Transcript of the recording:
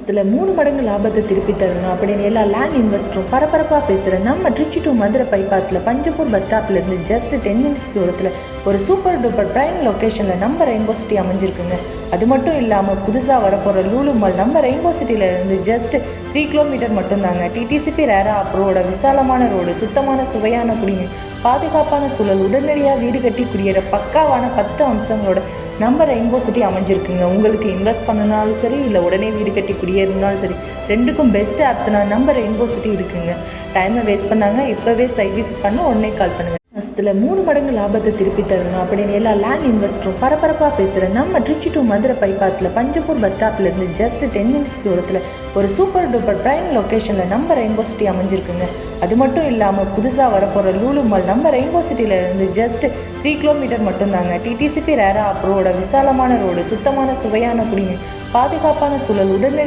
மாசத்துல 3 மடங்கு லாபத்தை திருப்பி தரணும் அப்படின்னு எல்லா லேண்ட் இன்வெஸ்டரும் பரபரப்பாக பேசுகிற நம்ம திருச்சி டு மதுரை பைபாஸில் பஞ்சப்பூர் பஸ் ஸ்டாப்லேருந்து ஜஸ்ட் 10 மினிட்ஸ் தூரத்தில் ஒரு சூப்பர் டூப்பர் பிரைம் லொக்கேஷனில் நம்ம ரெயின்போ சிட்டி அமைஞ்சிருக்குங்க. அது மட்டும் இல்லாமல் புதுசாக வரப்போகிற லூலு மால் நம்ம ரெயின்போ சிட்டியில் இருந்து ஜஸ்ட் 3 கிலோமீட்டர் மட்டும்தாங்க. டிடிசிபி ரேரா அப்ரோட விசாலமான ரோடு, சுத்தமான சுவையான குடிநீர், பாதுகாப்பான சூழல், உடனடியாக வீடு கட்டி குடியேற பக்காவான 10 அம்சங்களோட நம்ம ரெயின்போ சிட்டி அமைஞ்சிருக்குங்க. உங்களுக்கு இன்வெஸ்ட் பண்ணனாலும் சரி, இல்லை உடனே வீடு கட்டி குடியேறினாலும் சரி, ரெண்டுக்கும் பெஸ்ட் ஆப்ஷனாக நம்ம ரெயின்போ சிட்டி இருக்குங்க. டைமை வேஸ்ட் பண்ணாங்க, இப்போவே சைட் விசிட் பண்ண உடனே கால் பண்ணுங்கள். மாசத்துல 3 மடங்கு லாபத்தை திருப்பி தரணும் அப்படின்னு எல்லா லேண்ட் இன்வெஸ்டரும் பரபரப்பாக பேசுகிற நம்ம திருச்சி டு மதுரை பைபாஸில் பஞ்சப்பூர் பஸ் ஸ்டாப்லேருந்து ஜஸ்ட் 10 மினிட்ஸ் தூரத்தில் ஒரு சூப்பர் டூப்பர் பிரைம் லொக்கேஷனில் நம்ம ரெயின்போ சிட்டி அமைஞ்சிருக்குங்க. அது மட்டும் இல்லாமல் புதுசாக வரப்போகிற லூலு மால் நம்ம ரெயின்போ சிட்டியில் இருந்து ஜஸ்ட் 3 கிலோமீட்டர் மட்டும்தாங்க. டிடிசிபி ரேரா அப்ரோட விசாலமான ரோடு, சுத்தமான சுவையான குடிநீர், பாதுகாப்பான சூழல், உடனடி